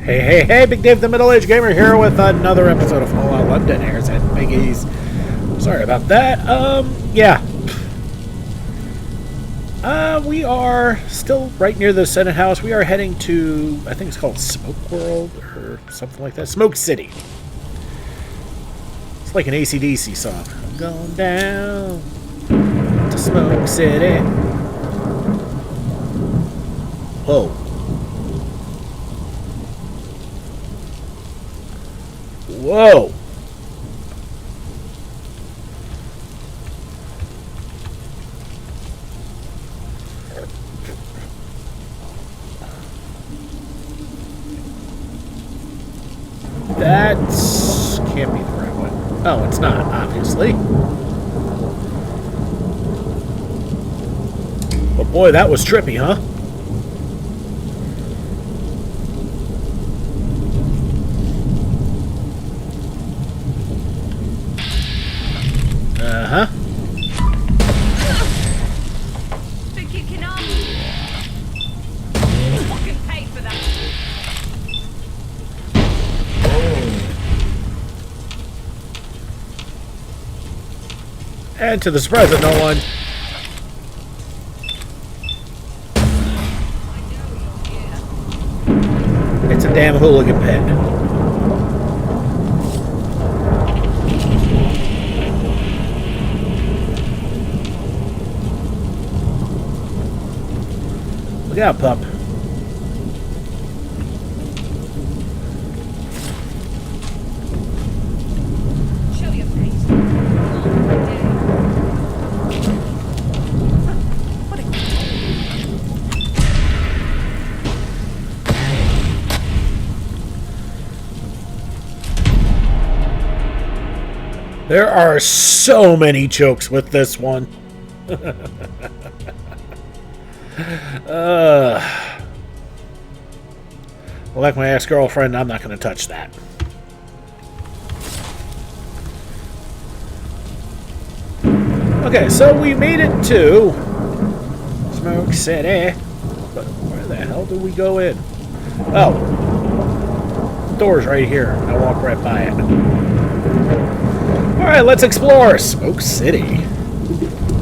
Hey, Big Dave the Middle-Aged Gamer here with another episode of Fallout London, Hares and Piggies. Sorry about that. We are still right near the Senate House. We are heading to, I think it's called Smoke World or something like that. Smoke City. It's like an AC/DC song. I'm going down to Smoke City. Whoa. Whoa! That can't be the right one. Oh, it's not, obviously. But boy, that was trippy, huh? Uh-huh. Think you can fucking pay for that. And to the surprise of no one. It's a damn hooligan pit. Look out, pup. Show your face. What a There are so many jokes with this one. Like my ex-girlfriend, I'm not going to touch that. Okay, so we made it to Smoke City. But where the hell do we go in? Oh. The door's right here. I'll walk right by it. Alright, let's explore Smoke City.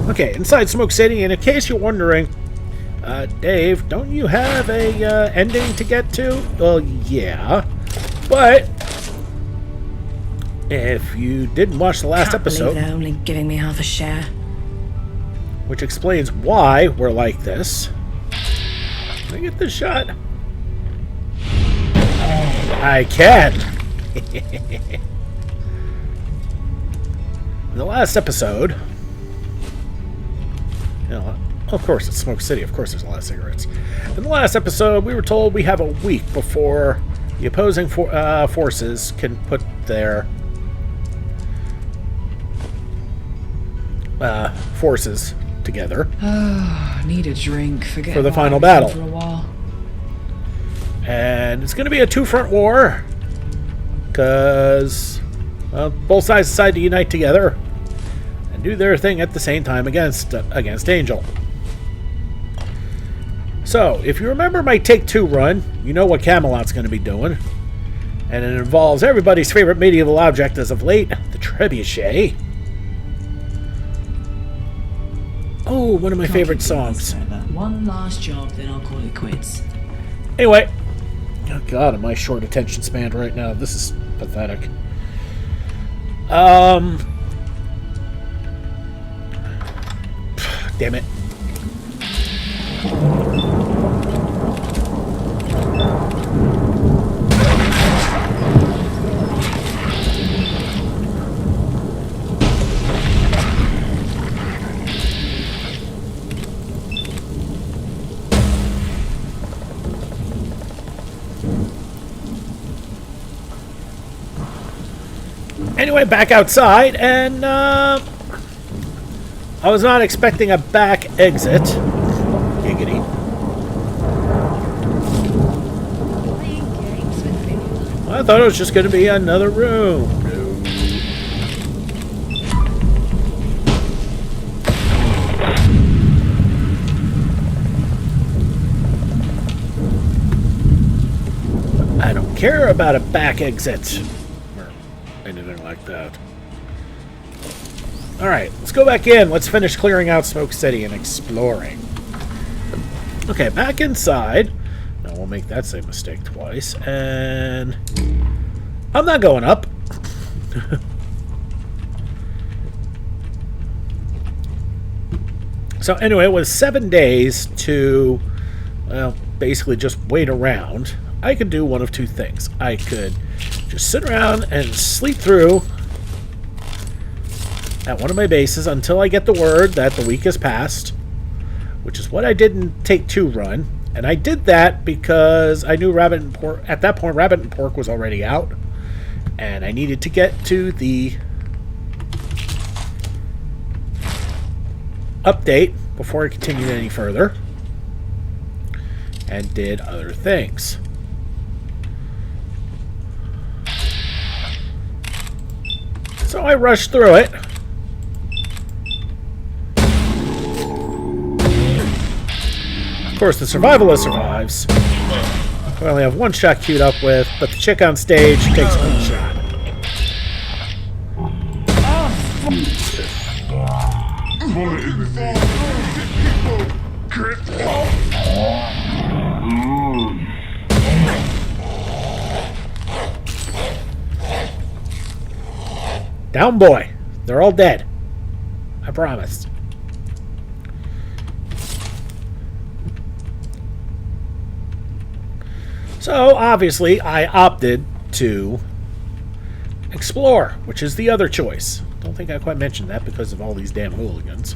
Okay, inside Smoke City, and in case you're wondering, Dave, don't you have a ending to get to? Well, yeah. But if you didn't watch the last episode, they're only giving me half a share. which explains why we're like this. Can I get this shot? I can. In the last episode, of course, it's Smoke City. Of course, there's a lot of cigarettes. In the last episode, we were told we have a week before the opposing forces can put their forces together. Oh, need a drink. Forget For the why final I've battle. been For a while. And it's going to be a two-front war, because both sides decide to unite together and do their thing at the same time against Angel. So, if you remember my Take-Two run, you know what Camelot's going to be doing. And it involves everybody's favorite medieval object as of late, the trebuchet. Oh, one of my favorite songs. One last job, then I'll call it quits. Anyway. Oh God, am I short attention span right now? This is pathetic. Damn it. Anyway, back outside, and I was not expecting a back exit. Giggity. Playing games with me. I thought it was just going to be another room. No. don't care about a back exit or anything like that. Alright, let's go back in. Let's finish clearing out Smoke City and exploring. Okay, back inside. Now we'll make that same mistake twice. And I'm not going up. So anyway, it was 7 days to, well, basically just wait around. I could do one of two things. I could just sit around and sleep through at one of my bases until I get the word that the week has passed, which is what I did in Take 2 run. And I did that because I knew Rabbit and Pork, at that point, Rabbit and Pork was already out. And I needed to get to the update before I continued any further. And did other things. So I rushed through it. Of course, the survivalist survives. We only have one shot queued up with, but the chick on stage takes one shot. Down, boy. They're all dead. I promise. So, obviously, I opted to explore, which is the other choice. Don't think I quite mentioned that because of all these damn hooligans.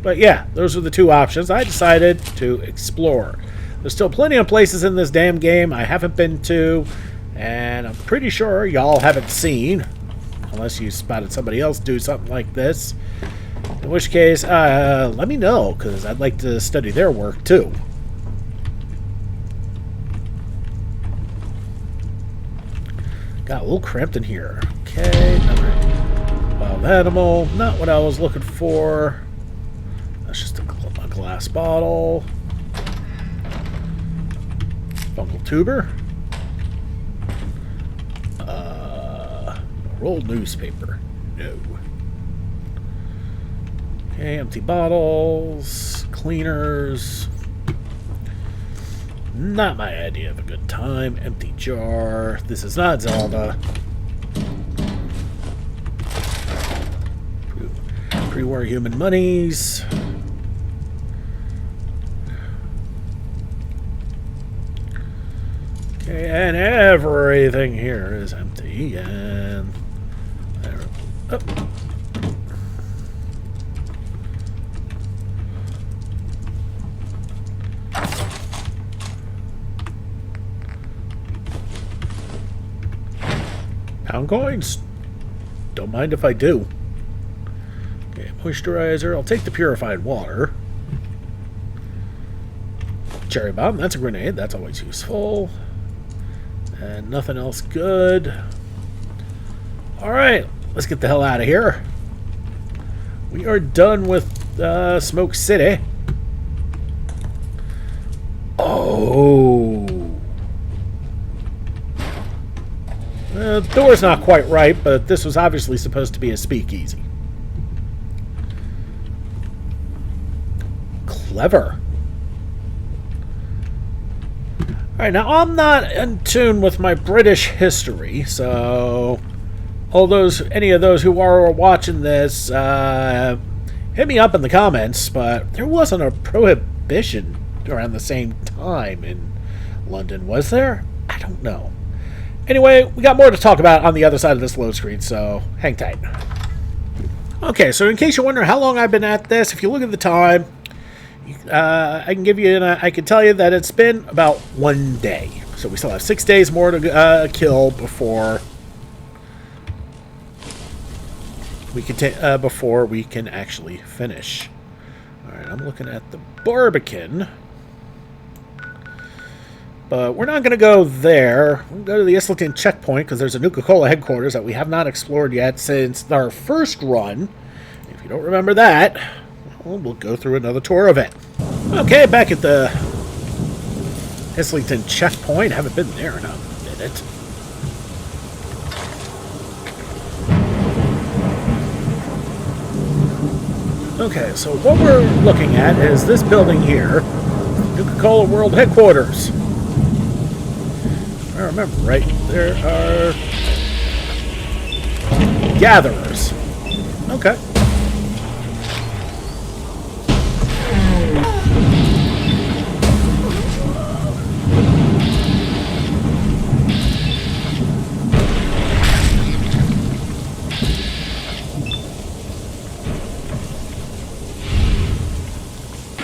But yeah, those are the two options. I decided to explore. There's still plenty of places in this damn game I haven't been to, and I'm pretty sure y'all haven't seen, unless you spotted somebody else do something like this. In which case, let me know, because I'd like to study their work too. Got a little cramped in here. Okay, another wild animal. Not what I was looking for. That's just a glass bottle. Fungal tuber. Rolled newspaper. No. Okay, empty bottles. Cleaners. Not my idea of a good time. Empty jar. This is not Zelda. Pre-war human monies. Okay, and everything here is empty. And there. Oh. Pound coins. Don't mind if I do. Okay, moisturizer. I'll take the purified water. Cherry bomb. That's a grenade. That's always useful. And nothing else good. Alright. Let's get the hell out of here. We are done with Smoke City. Oh. The door's not quite right, but this was obviously supposed to be a speakeasy. Clever. Alright, now I'm not in tune with my British history, so any of those who are watching this, hit me up in the comments, but there wasn't a prohibition around the same time in London, was there? I don't know. Anyway, we got more to talk about on the other side of this load screen, so hang tight. Okay, so in case you're wondering how long I've been at this, if you look at the time, I can tell you that it's been about 1 day. So we still have 6 days more to kill before we can actually finish. All right, I'm looking at the Barbican. But we're not going to go there. We'll go to the Islington checkpoint because there's a Nuka-Cola headquarters that we have not explored yet since our first run. If you don't remember that, well, we'll go through another tour of it. Okay, back at the Islington checkpoint. Haven't been there in a minute. Okay, so what we're looking at is this building here, Nuka-Cola World Headquarters. If I remember right, there are gatherers. Okay.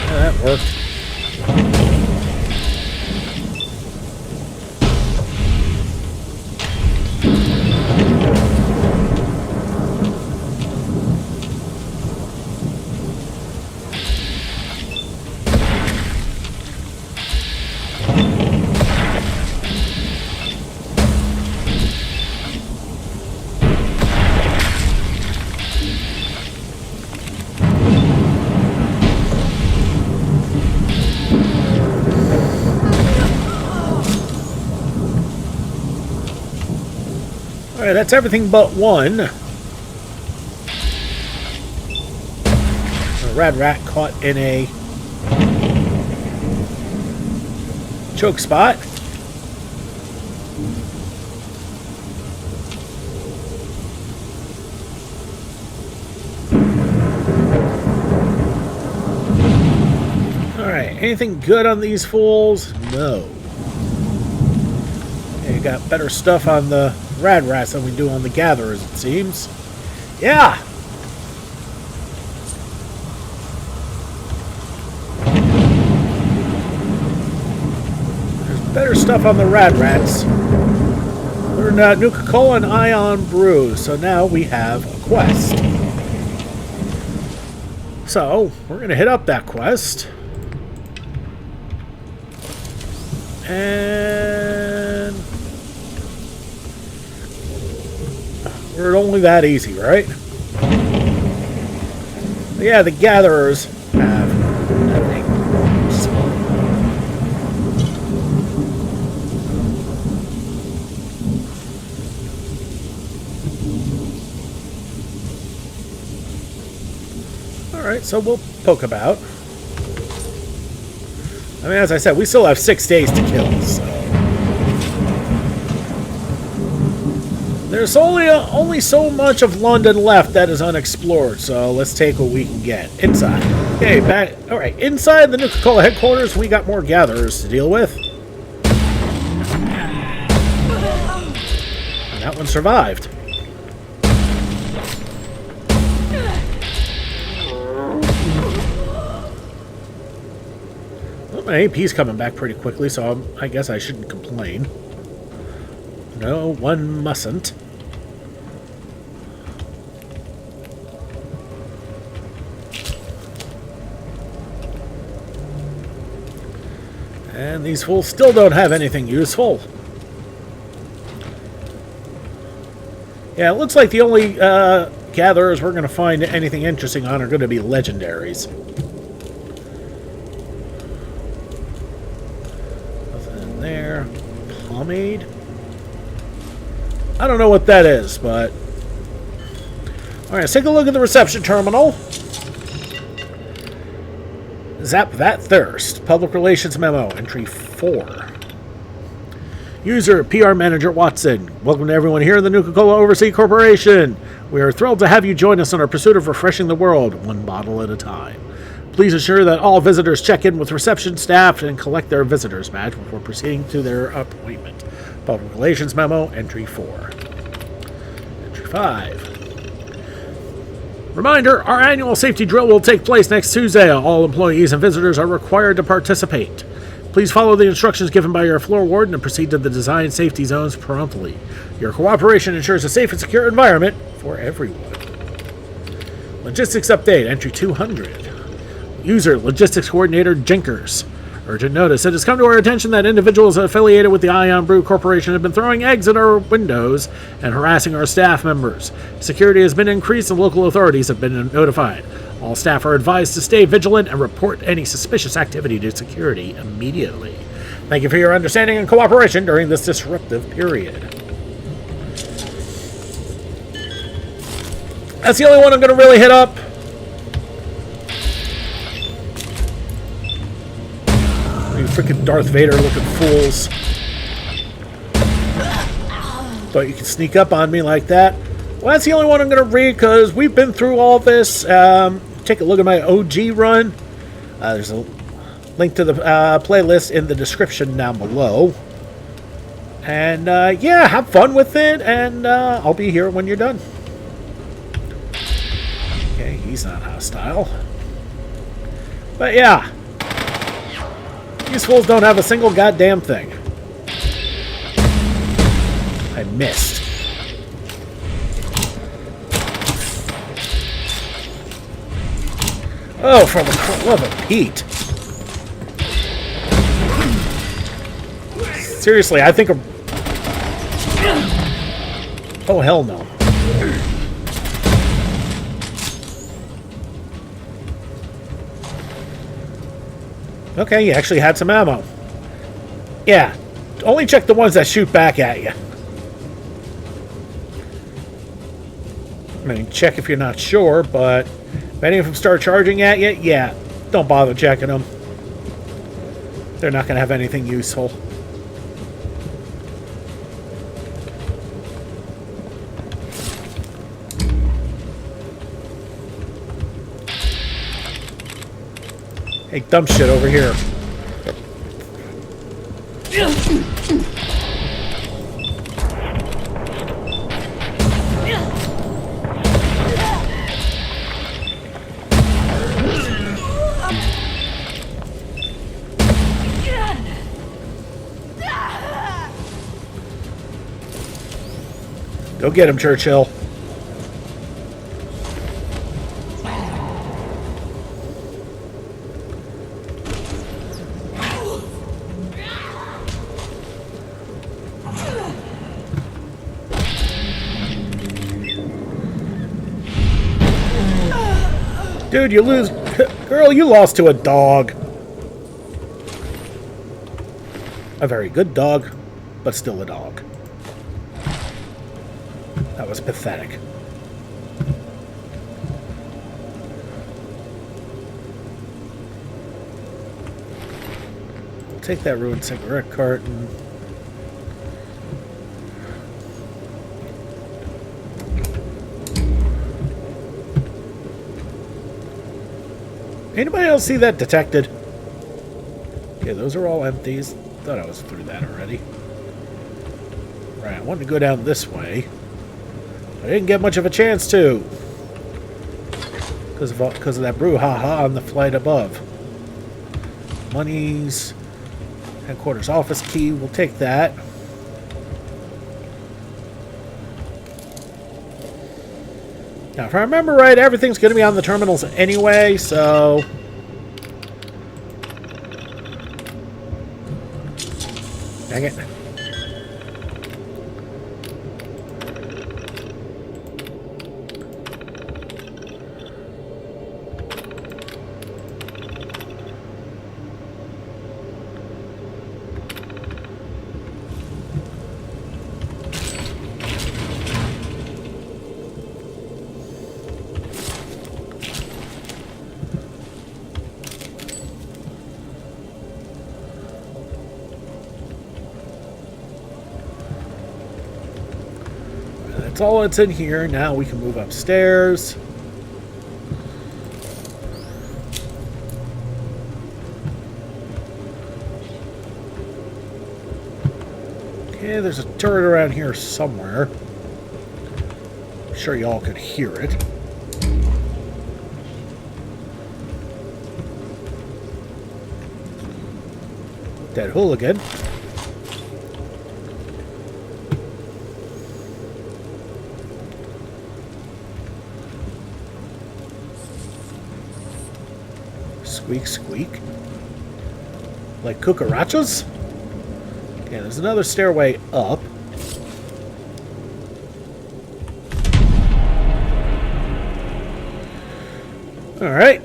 That worked. Alright, that's everything but one. A red rat caught in a choke spot. Alright, anything good on these fools? No. You got better stuff on the rad rats than we do on the gatherers, it seems. Yeah! There's better stuff on the rad rats. Learned Nuka-Cola and Ion Brew, so now we have a quest. So, we're going to hit up that quest. And we're only that easy, right? But yeah, the gatherers have nothing. Alright, so we'll poke about. I mean, as I said, we still have 6 days to kill, so... There's only so much of London left that is unexplored, so let's take what we can get. Inside. Okay, back... Alright, inside the Nuka-Cola headquarters, we got more gatherers to deal with. And that one survived. My AP's coming back pretty quickly, so I guess I shouldn't complain. No, one mustn't. And these fools still don't have anything useful. Yeah, it looks like the only gatherers we're going to find anything interesting on are going to be legendaries. There. Pomade? I don't know what that is, but... Alright, let's take a look at the reception terminal. Zap that thirst. Public Relations Memo, Entry 4. User, PR Manager Watson. Welcome to everyone here in the Nuka-Cola Overseas Corporation. We are thrilled to have you join us on our pursuit of refreshing the world, one bottle at a time. Please ensure that all visitors check in with reception staff and collect their visitor's badge before proceeding to their appointment. Public Relations Memo, Entry 4. Entry 5. Reminder, our annual safety drill will take place next Tuesday. All employees and visitors are required to participate. Please follow the instructions given by your floor warden and proceed to the designed safety zones promptly. Your cooperation ensures a safe and secure environment for everyone. Logistics Update, Entry 200. User, Logistics Coordinator Jinkers. Urgent notice. It has come to our attention that individuals affiliated with the Ion Brew Corporation have been throwing eggs at our windows and harassing our staff members. Security has been increased and local authorities have been notified. All staff are advised to stay vigilant and report any suspicious activity to security immediately. Thank you for your understanding and cooperation during this disruptive period. That's the only one I'm going to really hit up. You freaking Darth Vader looking fools. Thought you could sneak up on me like that. Well, that's the only one I'm going to read because we've been through all this. Take a look at my OG run. There's a link to the playlist in the description down below. And yeah, have fun with it, and I'll be here when you're done. Okay, he's not hostile. But yeah, these fools don't have a single goddamn thing. I missed. Oh, for the love of Pete. Seriously, I think... Oh, hell no. Okay, you actually had some ammo. Yeah, only check the ones that shoot back at you. I mean, check if you're not sure, but if any of them start charging at you, yeah, don't bother checking them. They're not going to have anything useful. Hey, dumb shit over here. Go get him, Churchill. Dude, you lose... Girl, you lost to a dog. A very good dog, but still a dog. That was pathetic. We'll take that ruined cigarette carton. Anybody else see that detected? Okay, those are all empties. Thought I was through that already. Right, I wanted to go down this way. I didn't get much of a chance to. Because of that brouhaha on the flight above. Monies. Headquarters office key. We'll take that. Now, if I remember right, everything's going to be on the terminals anyway, so... Dang it. That's all that's in here. Now we can move upstairs. Okay, there's a turret around here somewhere. I'm sure y'all could hear it. Dead hooligan. Squeak, squeak. Like cucarachas? Okay, there's another stairway up. Alright.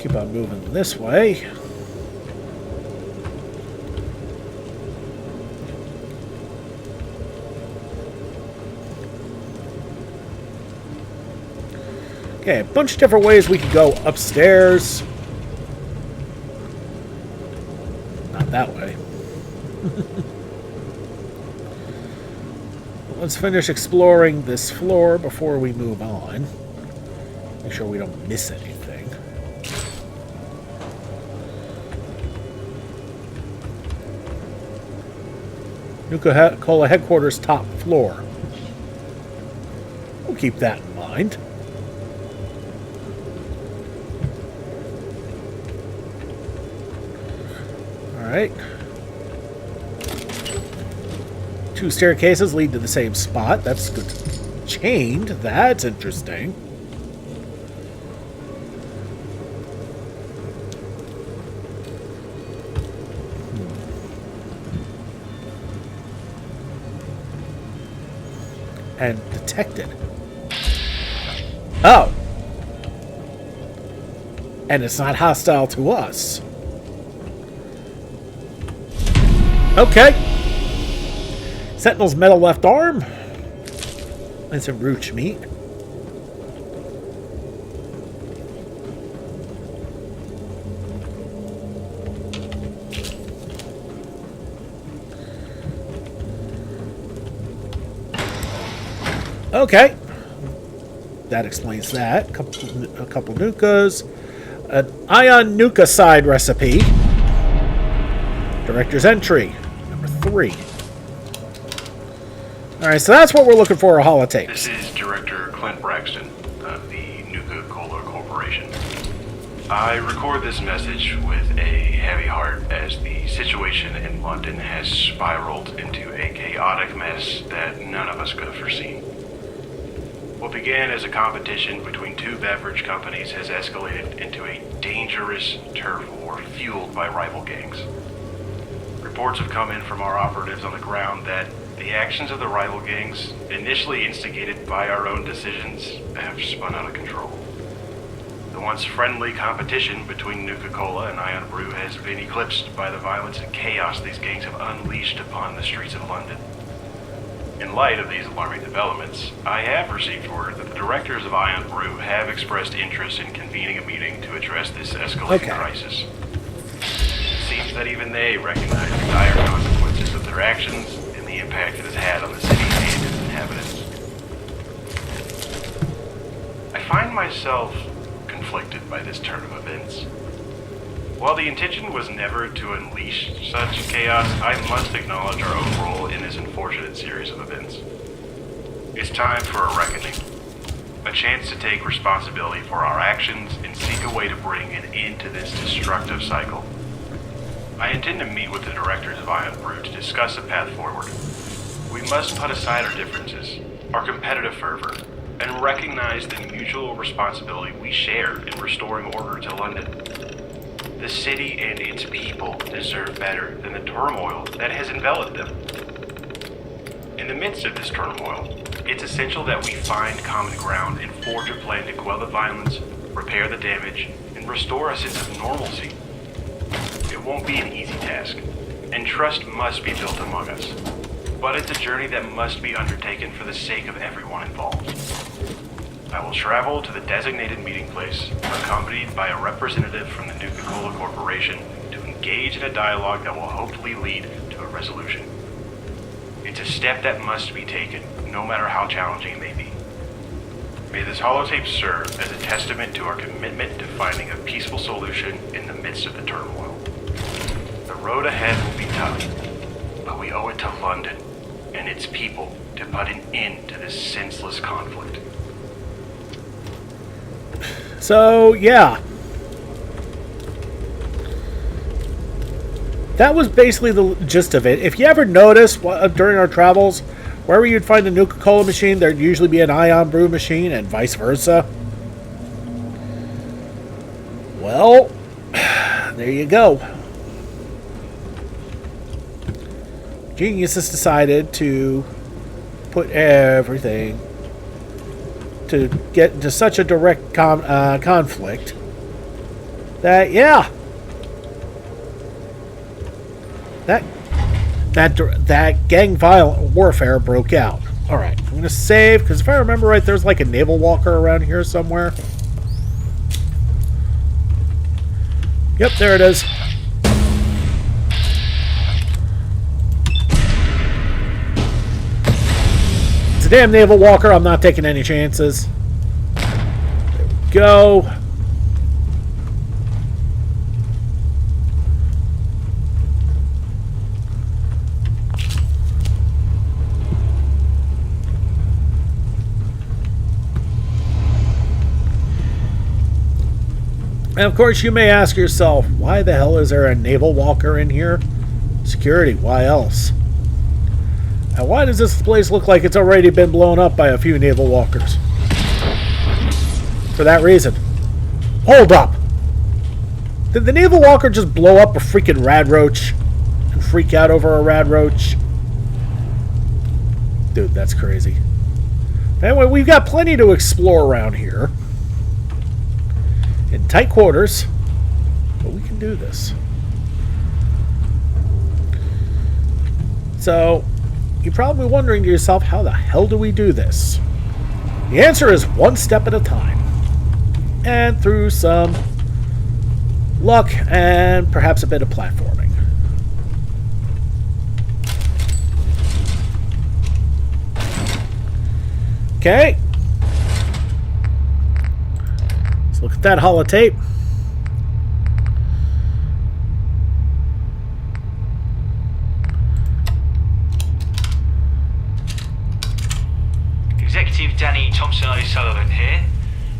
Keep on moving this way. Okay, a bunch of different ways we could go upstairs. Not that way. Let's finish exploring this floor before we move on. Make sure we don't miss anything. Nuka-Cola headquarters top floor. We'll keep that in mind. Alright. 2 staircases lead to the same spot. That's good. Chained. That's interesting. And detected. Oh. And it's not hostile to us. Okay. Sentinel's metal left arm. And some rooch meat. Okay. That explains that. A couple Nukas. An Ion Nuka side recipe. Director's entry. Number 3. Alright, so that's what we're looking for, a holotape. This is Director Clint Braxton of the Nuka-Cola Corporation. I record this message with a heavy heart as the situation in London has spiraled into a chaotic mess that none of us could have foreseen. What began as a competition between 2 beverage companies has escalated into a dangerous turf war fueled by rival gangs. Reports have come in from our operatives on the ground that the actions of the rival gangs, initially instigated by our own decisions, have spun out of control. The once friendly competition between Nuka-Cola and Ion Brew has been eclipsed by the violence and chaos these gangs have unleashed upon the streets of London. In light of these alarming developments, I have received word that the directors of Ion Brew have expressed interest in convening a meeting to address this escalating crisis. It seems that even they recognize the dire consequences of their actions and the impact it has had on the city and its inhabitants. I find myself conflicted by this turn of events. While the intention was never to unleash such chaos, I must acknowledge our own role in this unfortunate series of events. It's time for a reckoning. A chance to take responsibility for our actions and seek a way to bring an end to this destructive cycle. I intend to meet with the directors of Ion Brew to discuss a path forward. We must put aside our differences, our competitive fervor, and recognize the mutual responsibility we share in restoring order to London. The city and its people deserve better than the turmoil that has enveloped them. In the midst of this turmoil, it's essential that we find common ground and forge a plan to quell the violence, repair the damage, and restore a sense of normalcy. It won't be an easy task, and trust must be built among us. But it's a journey that must be undertaken for the sake of everyone involved. I will travel to the designated meeting place, accompanied by a representative from the Nuka-Cola Corporation, to engage in a dialogue that will hopefully lead to a resolution. It's a step that must be taken, no matter how challenging it may be. May this holotape serve as a testament to our commitment to finding a peaceful solution in the midst of the turmoil. The road ahead will be tough, but we owe it to London and its people to put an end to this senseless conflict. So, yeah. That was basically the gist of it. If you ever notice during our travels, wherever you'd find a Nuka-Cola machine, there'd usually be an Ion Brew machine, and vice versa. Well, there you go. Geniuses decided to put everything to get into such a direct conflict that, yeah, that gang violent warfare broke out. All right, I'm gonna save because if I remember right, there's like a naval walker around here somewhere. Yep, there it is. It's a damn naval walker. I'm not taking any chances. There we go. And of course, you may ask yourself, why the hell is there a naval walker in here? Security, why else? And why does this place look like it's already been blown up by a few naval walkers? For that reason. Hold up! Did the naval walker just blow up a freaking rad roach and freak out over a rad roach? Dude, that's crazy. Anyway, we've got plenty to explore around here. In tight quarters, but we can do this. So, you're probably wondering to yourself, how the hell do we do this? The answer is one step at a time. And through some luck and perhaps a bit of platforming. Okay. Let's look at that holotape. Executive Danny Thompson O'Sullivan here.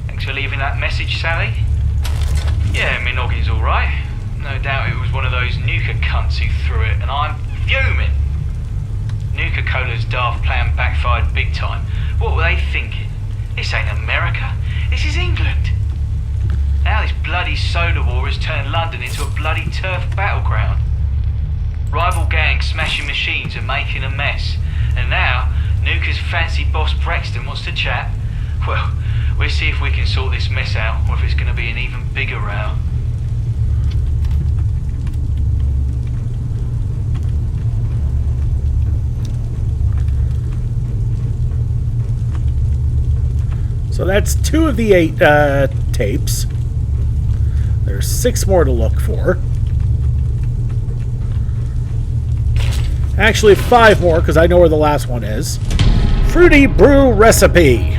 Thanks for leaving that message, Sally. Yeah, my noggin's alright. No doubt it was one of those Nuka cunts who threw it, and I'm fuming. Nuka-Cola's daft plan backfired big time. What were they thinking? This ain't America. This is England. Now this bloody soda war has turned London into a bloody turf battleground. Rival gangs smashing machines and making a mess. And now, Nuka's fancy boss Braxton wants to chat. Well, we'll see if we can sort this mess out, or if it's going to be an even bigger row. So that's 2 of the 8 tapes. There's 6 more to look for. Actually, 5 more, because I know where the last one is. Fruity Brew Recipe.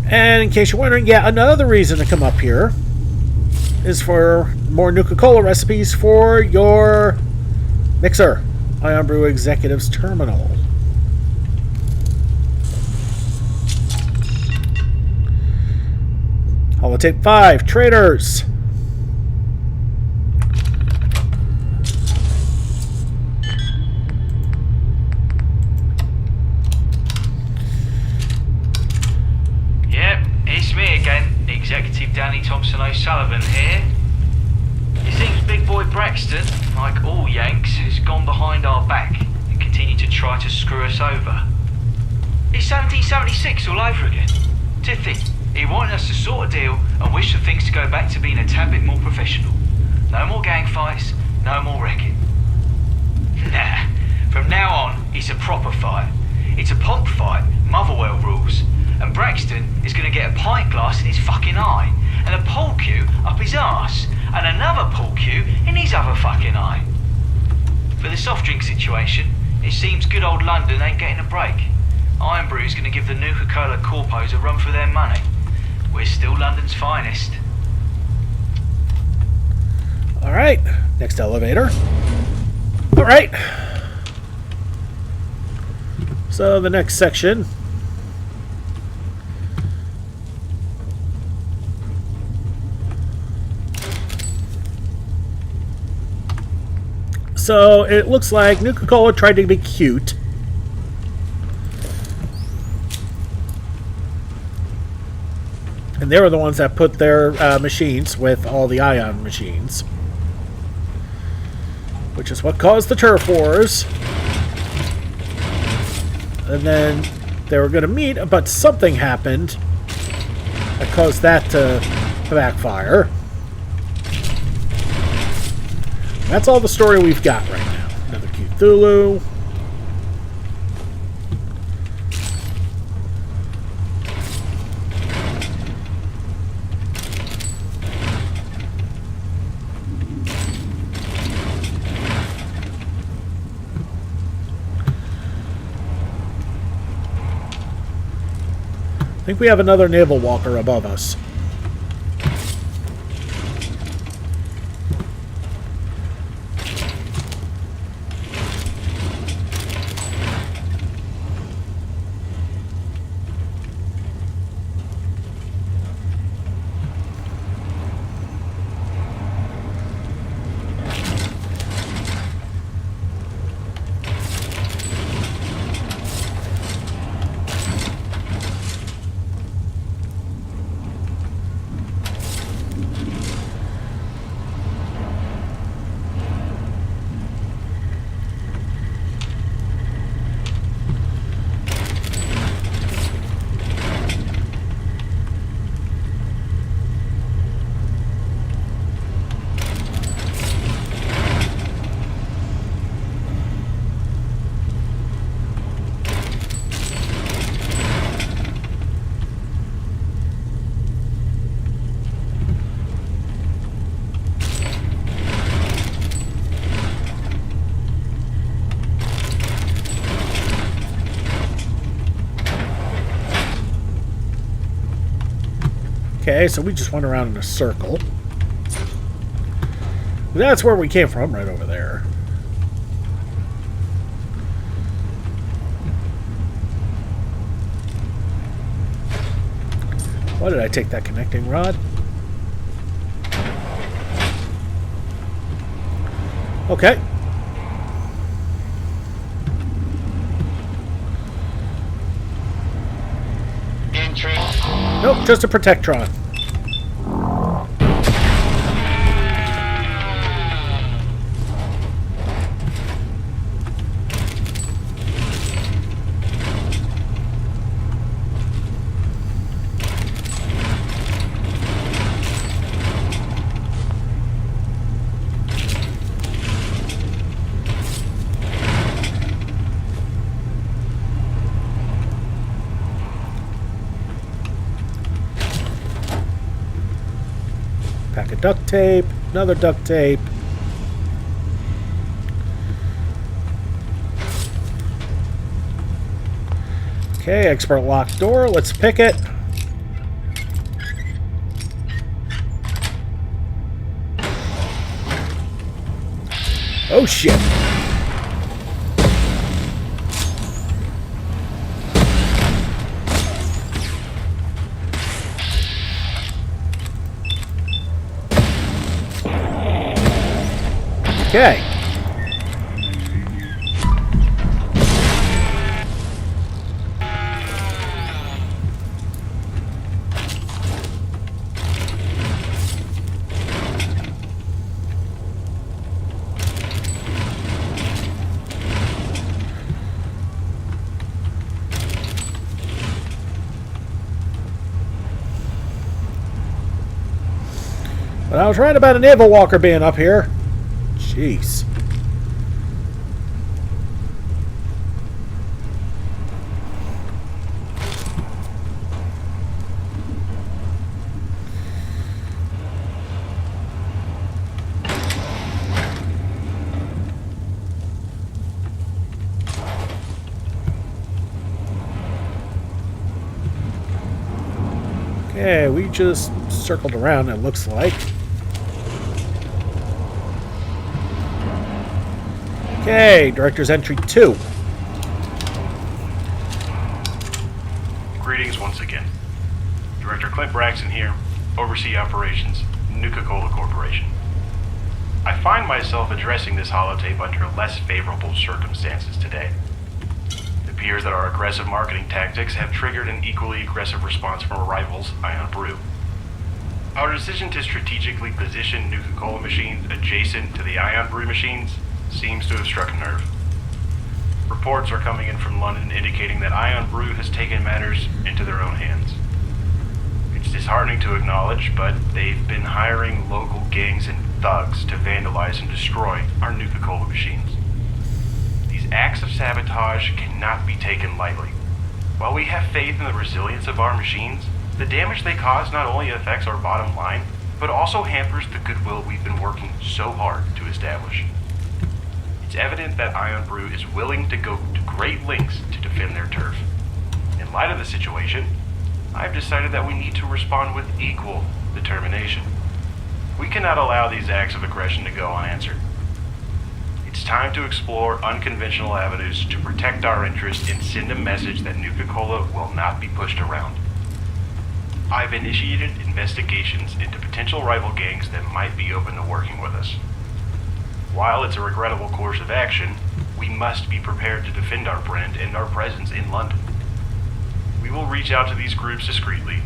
And in case you're wondering, yeah, another reason to come up here is for more Nuka-Cola recipes for your mixer. Ion Brew Executives Terminal. Holotape 5, Traders. Yep, it's me again, Executive Danny Thompson O'Sullivan here. It seems big boy Braxton, like all Yanks, has gone behind our back and continued to try to screw us over. It's 1776 all over again. To think, he wanted us to sort a deal and wished for things to go back to being a tad bit more professional. No more gang fights, no more wrecking. Nah, from now on, it's a proper fight. It's a pomp fight, Motherwell rules. And Braxton is going to get a pint glass in his fucking eye, and a pole cue up his arse, and another pole cue in his other fucking eye. For the soft drink situation, it seems good old London ain't getting a break. Iron Brew's going to give the Nuka-Cola corpos a run for their money. We're still London's finest. Alright, next elevator. Alright. So the next section. So it looks like Nuka-Cola tried to be cute. And they were the ones that put their machines with all the ion machines. Which is what caused the turf wars. And then they were going to meet, but something happened that caused that to backfire. That's all the story we've got right now. Another Cthulhu. I think we have another naval walker above us. Okay, so we just went around in a circle. That's where we came from, right over there. Why did I take that connecting rod? Okay. Nope, just a Protectron. Pack of duct tape, another duct tape. Okay, expert locked door. Let's pick it. Oh shit. Okay. But I was right about a naval walker being up here. Jeez. Okay, we just circled around, it looks like. Okay, Director's Entry 2. Greetings once again. Director Clint Braxton here, oversee operations, Nuka-Cola Corporation. I find myself addressing this holotape under less favorable circumstances today. It appears that our aggressive marketing tactics have triggered an equally aggressive response from our rivals, Ion Brew. Our decision to strategically position Nuka-Cola machines adjacent to the Ion Brew machines seems to have struck a nerve. Reports are coming in from London indicating that Ion Brew has taken matters into their own hands. It's disheartening to acknowledge, but they've been hiring local gangs and thugs to vandalize and destroy our Nuka-Cola machines. These acts of sabotage cannot be taken lightly. While we have faith in the resilience of our machines, the damage they cause not only affects our bottom line, but also hampers the goodwill we've been working so hard to establish. It's evident that Ion Brew is willing to go to great lengths to defend their turf. In light of the situation, I've decided that we need to respond with equal determination. We cannot allow these acts of aggression to go unanswered. It's time to explore unconventional avenues to protect our interests and send a message that Nuka-Cola will not be pushed around. I've initiated investigations into potential rival gangs that might be open to working with us. While it's a regrettable course of action, we must be prepared to defend our brand and our presence in London. We will reach out to these groups discreetly,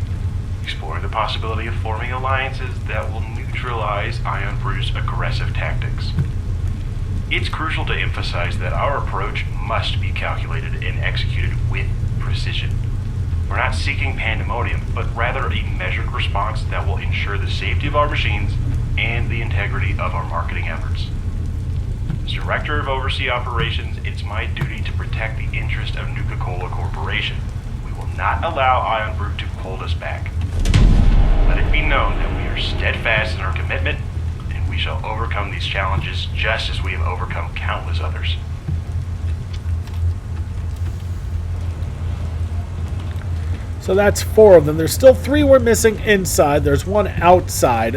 exploring the possibility of forming alliances that will neutralize Ion Brew's aggressive tactics. It's crucial to emphasize that our approach must be calculated and executed with precision. We're not seeking pandemonium, but rather a measured response that will ensure the safety of our machines and the integrity of our marketing efforts. As Director of Overseas Operations, it's my duty to protect the interest of Nuka-Cola Corporation. We will not allow Ion Brew to hold us back. Let it be known that we are steadfast in our commitment, and we shall overcome these challenges just as we have overcome countless others. So that's 4 of them. There's still 3 we're missing inside. There's 1 outside.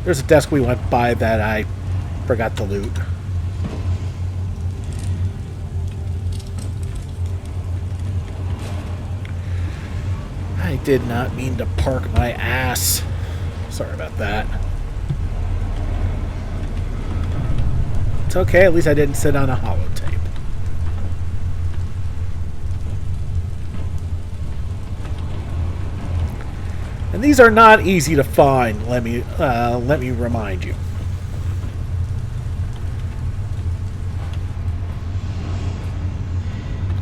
There's a desk we went by that I forgot to loot. I did not mean to park my ass. Sorry about that. It's okay, at least I didn't sit on a holotape. And these are not easy to find, let me remind you.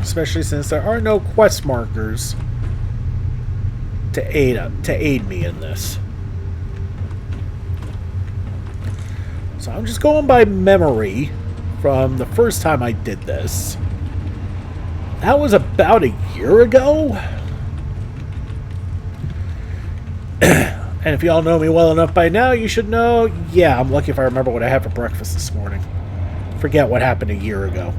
Especially since there are no quest markers to aid me in this. So I'm just going by memory from the first time I did this. That was about a year ago. And if y'all know me well enough by now, you should know, yeah, I'm lucky if I remember what I had for breakfast this morning. Forget what happened a year ago.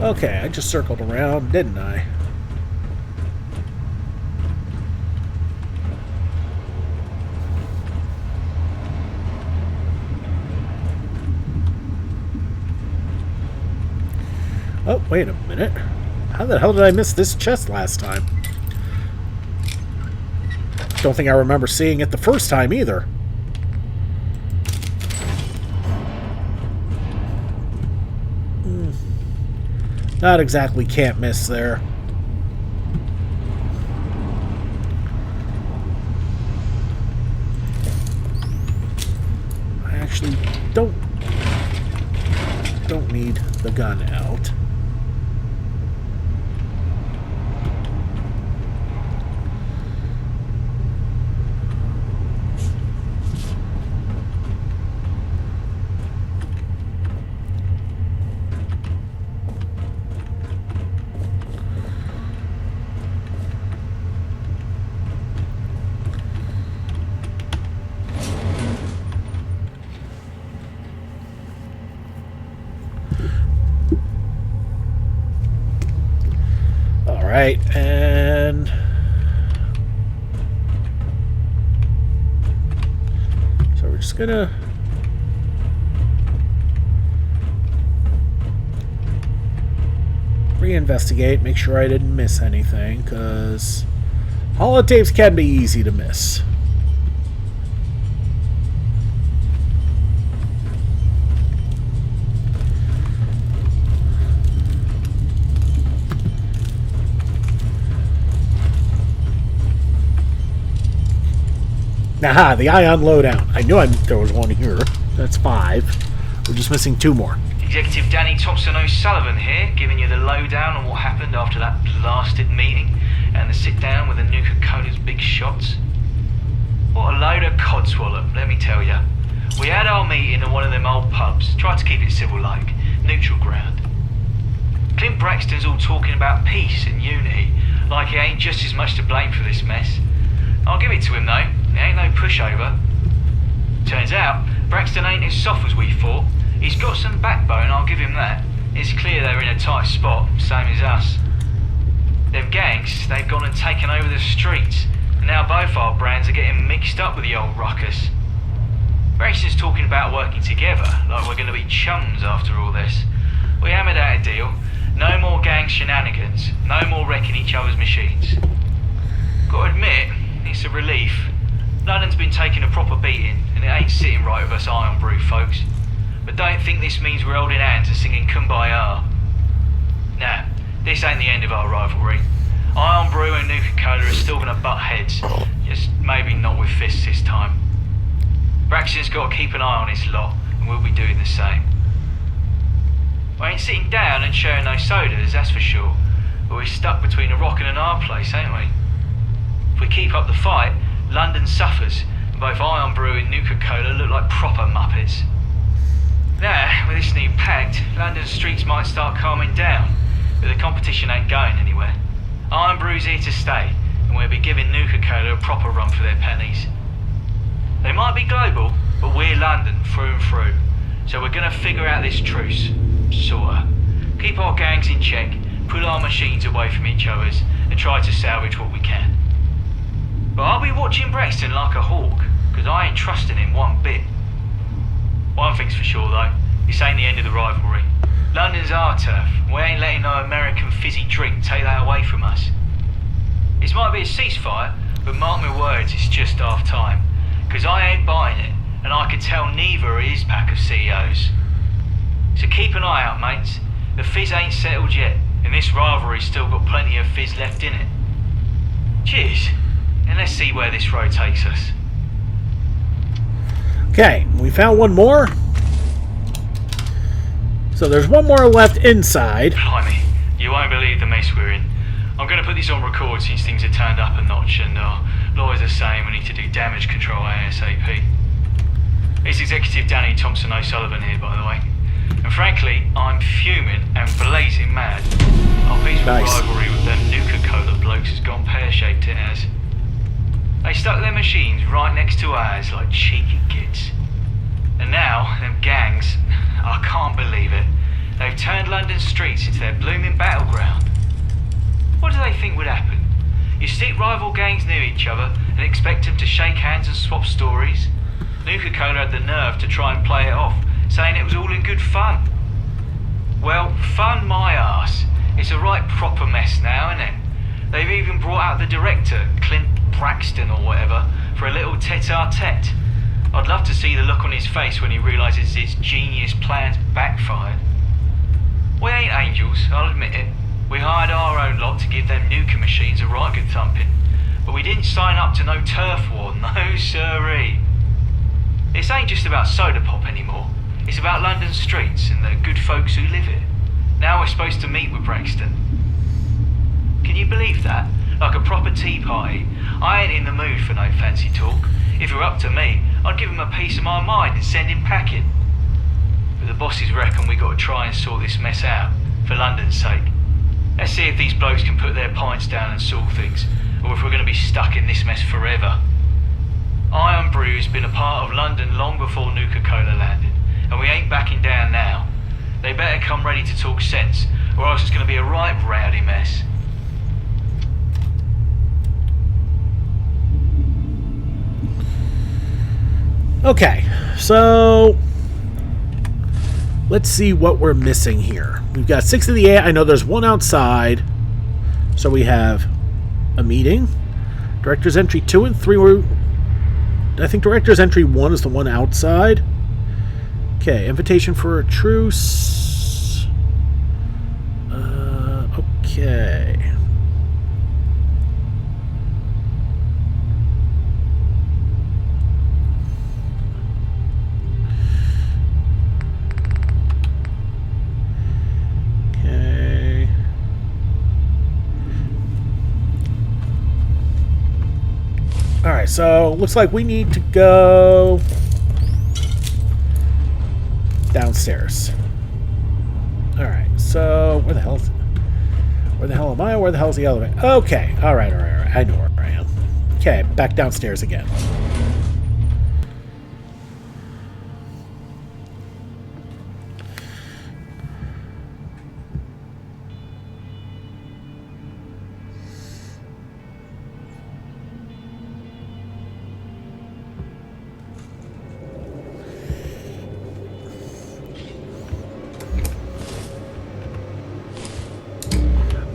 Okay, I just circled around, didn't I? Oh, wait a minute. How the hell did I miss this chest last time? Don't think I remember seeing it the first time either. Not exactly can't miss there. I actually don't need the gun out. Alright, and so we're just gonna reinvestigate, make sure I didn't miss anything, because holotapes can be easy to miss. Aha, the ion lowdown. I knew there was one here. That's 5. We're just missing 2 more. Executive Danny Thompson O'Sullivan here, giving you the lowdown on what happened after that blasted meeting and the sit down with the Nuka-Cola's big shots. What a load of codswallop, let me tell you. We had our meeting in one of them old pubs, tried to keep it civil like, neutral ground. Clint Braxton's all talking about peace and unity, like he ain't just as much to blame for this mess. I'll give it to him though. He ain't no pushover. Turns out, Braxton ain't as soft as we thought. He's got some backbone, I'll give him that. It's clear they're in a tight spot, same as us. Them gangs, they've gone and taken over the streets. And now both our brands are getting mixed up with the old ruckus. Braxton's talking about working together, like we're going to be chums after all this. We hammered out a deal. No more gang shenanigans. No more wrecking each other's machines. Gotta admit, it's a relief. London's been taking a proper beating, and it ain't sitting right with us Iron Brew folks. But don't think this means we're holding hands and singing Kumbaya. Nah, this ain't the end of our rivalry. Iron Brew and Nuka-Cola are still gonna butt heads, just maybe not with fists this time. Braxton's gotta keep an eye on his lot, and we'll be doing the same. We ain't sitting down and sharing no sodas, that's for sure. But we're stuck between a rock and an hard place, ain't we? If we keep up the fight, London suffers, and both Iron Brew and Nuka-Cola look like proper muppets. Now, with this new pact, London's streets might start calming down, but the competition ain't going anywhere. Iron Brew's here to stay, and we'll be giving Nuka-Cola a proper run for their pennies. They might be global, but we're London through and through, so we're gonna figure out this truce. Sorta. Keep our gangs in check, pull our machines away from each other's, and try to salvage what we can. But I'll be watching Braxton like a hawk, because I ain't trusting him one bit. One thing's for sure though, this ain't the end of the rivalry. London's our turf, and we ain't letting no American fizzy drink take that away from us. This might be a ceasefire, but mark my words, it's just half time. Because I ain't buying it, and I can tell neither are his pack of CEOs. So keep an eye out, mates. The fizz ain't settled yet, and this rivalry's still got plenty of fizz left in it. Cheers, and let's see where this road takes us. Okay, we found one more. So there's one more left inside. Blimey, you won't believe the mess we're in. I'm going to put this on record since things have turned up a notch, and lawyers are saying we need to do damage control ASAP. It's Executive Danny Thompson O'Sullivan here, by the way. And frankly, I'm fuming and blazing mad. Our peaceful rivalry with them Nuka-Cola blokes has gone pear-shaped, it has. They stuck their machines right next to ours like cheeky kids. And now, them gangs, I can't believe it, they've turned London streets into their blooming battleground. What do they think would happen? You stick rival gangs near each other and expect them to shake hands and swap stories? Nuka-Cola had the nerve to try and play it off, saying it was all in good fun. Well, fun my arse. It's a right proper mess now, isn't it? They've even brought out the director, Clint Braxton or whatever, for a little tete-a-tete. I'd love to see the look on his face when he realises his genius plans backfired. We ain't angels, I'll admit it. We hired our own lot to give them Nuka machines a right good thumping. But we didn't sign up to no turf war, no siree. This ain't just about soda pop anymore. It's about London streets and the good folks who live here. Now we're supposed to meet with Braxton. Can you believe that? Like a proper tea party. I ain't in the mood for no fancy talk. If it were up to me, I'd give him a piece of my mind and send him packing. But the bosses reckon we got to try and sort this mess out, for London's sake. Let's see if these blokes can put their pints down and sort things, or if we're going to be stuck in this mess forever. Iron Brew's been a part of London long before Nuka-Cola landed, and we ain't backing down now. They better come ready to talk sense, or else it's going to be a right rowdy mess. Okay, so let's see what we're missing here. We've got 6 of the 8. I know there's one outside. So we have a meeting. Director's entry 2 and 3 were... I think director's entry 1 is the one outside. Okay, invitation for a truce. Okay. Alright, so looks like we need to go downstairs. Alright, so where the hell am I? Where the hell is the elevator? Okay, alright. I know where I am. Okay, back downstairs again.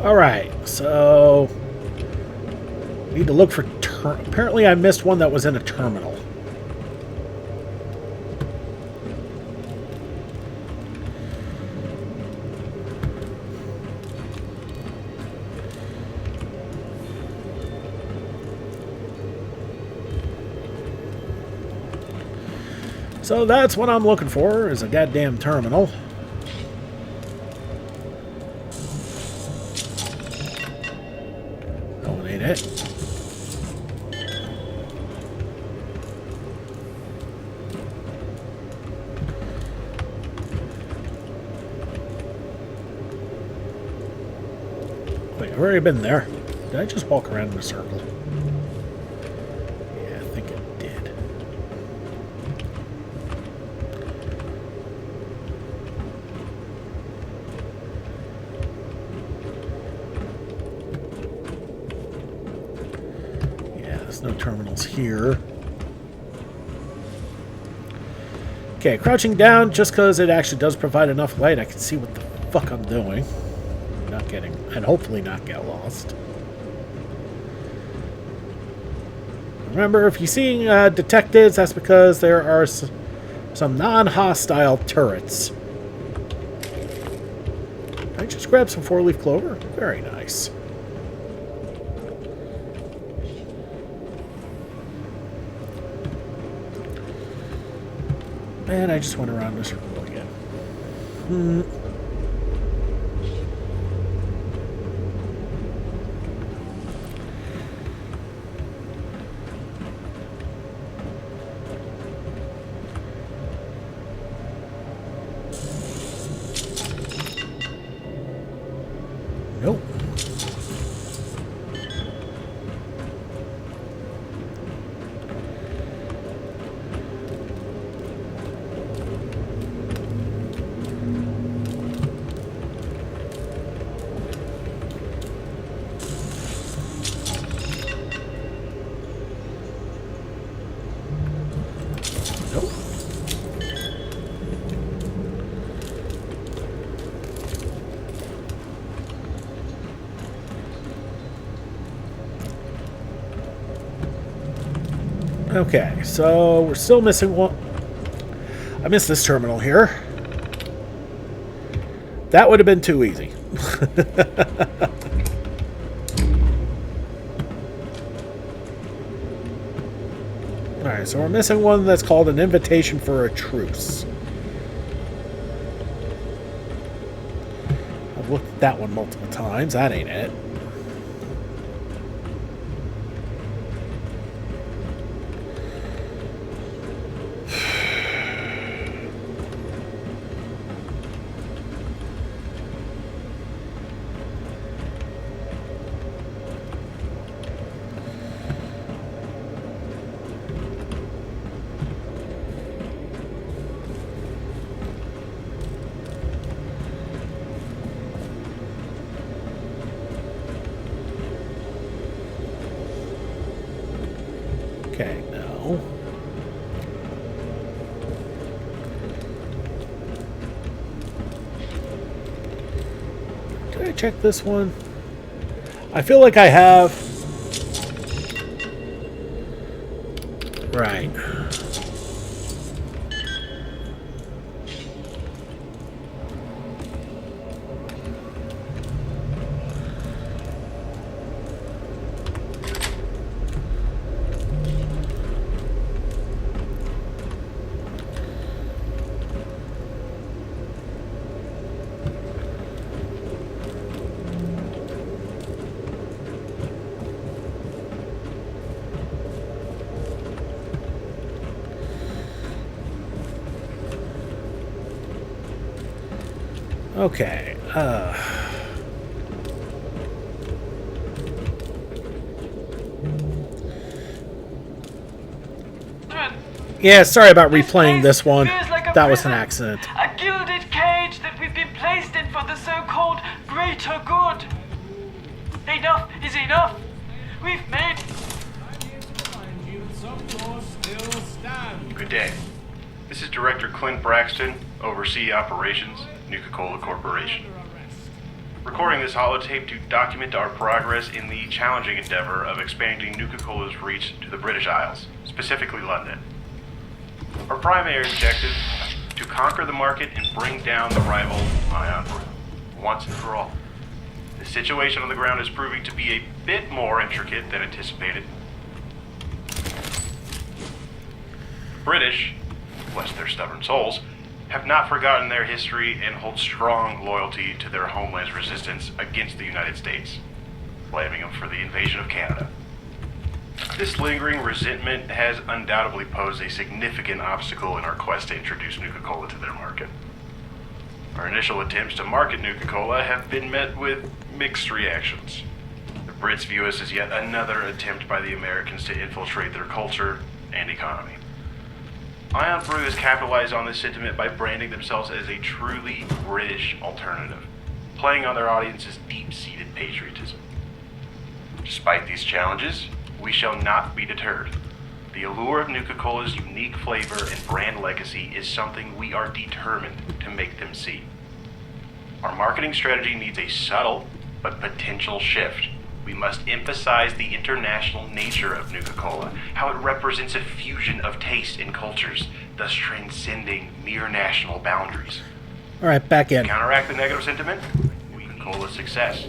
Alright, so need to look for apparently I missed one that was in a terminal. So that's what I'm looking for, is a goddamn terminal. Oh, it ain't it. Wait, I've already been there. Did I just walk around in a circle? Yeah, I think it did. Yeah, there's no terminals here. Okay, crouching down just because it actually does provide enough light I can see what the fuck I'm doing. Not getting, and hopefully not get lost. Remember, if you're seeing detectives, that's because there are some non-hostile turrets. I just grabbed some 4-leaf clover. Very nice. And I just went around this circle again. Nope. Nope. Okay, so we're still missing one. I missed this terminal here. That would have been too easy. Alright, so we're missing one that's called an invitation for a truce. I've looked at that one multiple times. That ain't it. Okay, no. Did I check this one? I feel like I have. Right. Okay. Yeah, sorry about replaying place this one. feels like a That was an prison, accident. A gilded cage that we've been placed in for the so-called greater good. Enough is enough. We've made... Good day. This is Director Clint Braxton, Oversee Operations, Nuka-Cola Corporation. Recording this holotape to document our progress in the challenging endeavor of expanding Nuka-Cola's reach to the British Isles, specifically London. Our primary objective, to conquer the market and bring down the rival Ion Brew, once and for all. The situation on the ground is proving to be a bit more intricate than anticipated. The British, bless their stubborn souls, have not forgotten their history and hold strong loyalty to their homeland's resistance against the United States, blaming them for the invasion of Canada. This lingering resentment has undoubtedly posed a significant obstacle in our quest to introduce Nuka-Cola to their market. Our initial attempts to market Nuka-Cola have been met with mixed reactions. The Brits view us as yet another attempt by the Americans to infiltrate their culture and economy. Ion Brew has capitalized on this sentiment by branding themselves as a truly British alternative, playing on their audience's deep-seated patriotism. Despite these challenges, we shall not be deterred. The allure of Nuka-Cola's unique flavor and brand legacy is something we are determined to make them see. Our marketing strategy needs a subtle but potential shift. We must emphasize the international nature of Nuka-Cola, how it represents a fusion of taste and cultures, thus transcending mere national boundaries. All right, back in. To counteract the negative sentiment, Nuka-Cola's success.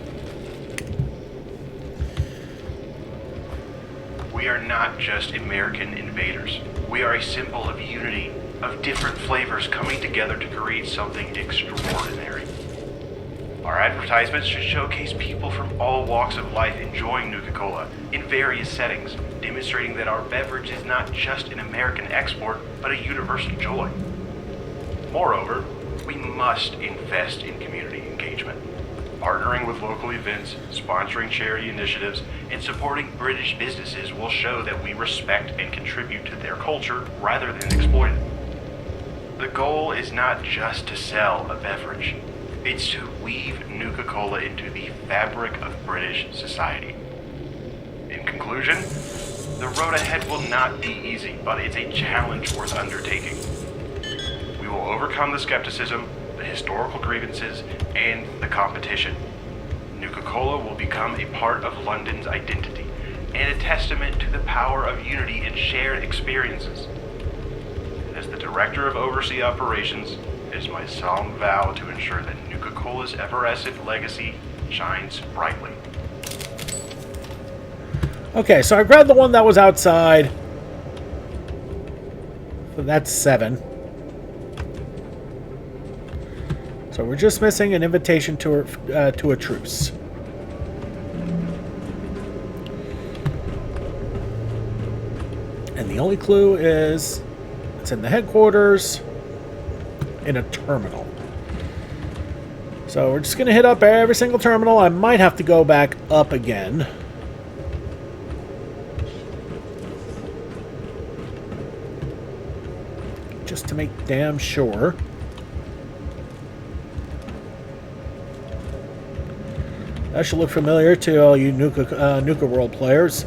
We are not just American invaders. We are a symbol of unity, of different flavors coming together to create something extraordinary. Our advertisements should showcase people from all walks of life enjoying Nuka-Cola in various settings, demonstrating that our beverage is not just an American export, but a universal joy. Moreover, we must invest in community engagement, partnering with local events, sponsoring charity initiatives, and supporting British businesses will show that we respect and contribute to their culture rather than exploit it. The goal is not just to sell a beverage. It's to weave Nuka-Cola into the fabric of British society. In conclusion, the road ahead will not be easy, but it's a challenge worth undertaking. We will overcome the skepticism, the historical grievances, and the competition. Nuka-Cola will become a part of London's identity, and a testament to the power of unity and shared experiences. As the Director of Oversee Operations, it is my solemn vow to ensure that Nuka-Cola's effervescent legacy shines brightly. Okay, so I grabbed the one that was outside. So that's 7. So we're just missing an invitation to a truce. And the only clue is it's in the headquarters in a terminal. So we're just going to hit up every single terminal. I might have to go back up again. Just to make damn sure. That should look familiar to all you Nuka World players.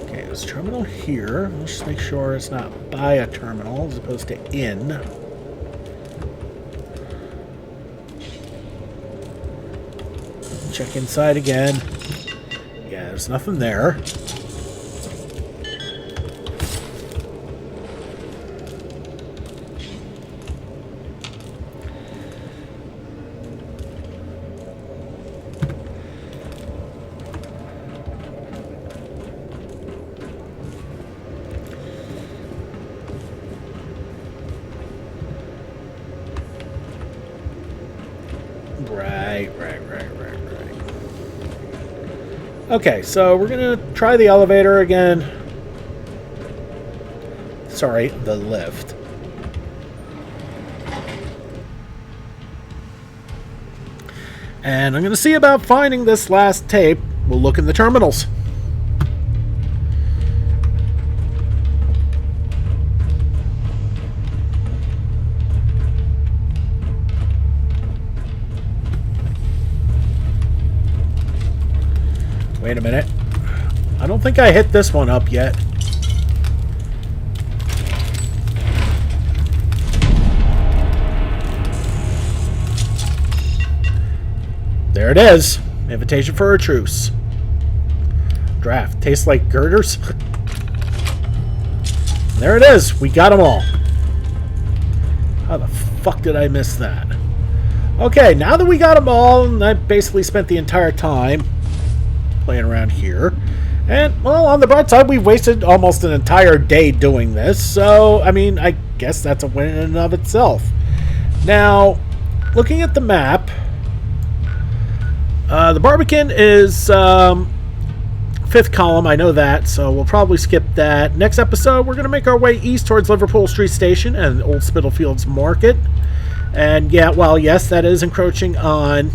Okay, there's a terminal here. Let's just make sure it's not by a terminal as opposed to in. Check inside again. Yeah, there's nothing there. Right. Okay, so we're gonna try the elevator again. Sorry, the lift. And I'm going to see about finding this last tape. We'll look in the terminals. Wait a minute. I don't think I hit this one up yet. There it is. Invitation for a truce. Draft. Tastes like girders. There it is. We got them all. How the fuck did I miss that? Okay, now that we got them all, and I basically spent the entire time playing around here. And, well, on the bright side, we've wasted almost an entire day doing this. So, I mean, I guess that's a win in and of itself. Now, looking at the map, the Barbican is 5th column, I know that, so we'll probably skip that. Next episode, we're going to make our way east towards Liverpool Street Station and Old Spitalfields Market. And yeah, well, yes, that is encroaching on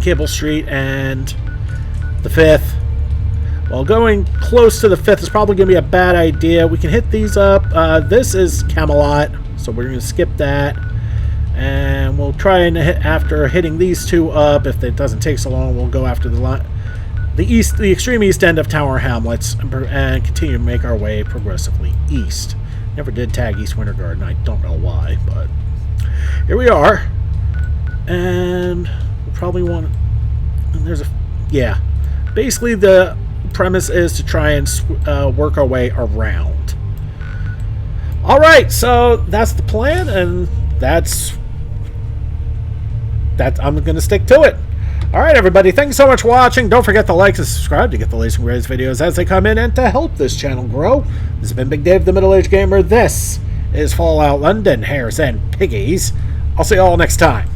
Cable Street and the 5th. Well, going close to the 5th is probably going to be a bad idea. We can hit these up. This is Camelot, so we're going to skip that. And we'll try and hit, after hitting these two up, if it doesn't take so long, we'll go after the extreme east end of Tower Hamlets and continue to make our way progressively east. Never did tag East Winter Garden. I don't know why, but here we are. And we'll probably want... And there's a... Yeah. Basically, the premise is to try and work our way around. Alright, so that's the plan, and that's I'm going to stick to it. Alright, everybody, thanks so much for watching. Don't forget to like and subscribe to get the latest and greatest videos as they come in and to help this channel grow. This has been Big Dave, the Middle-Aged Gamer. This is Fallout London, Hares, and Piggies. I'll see you all next time.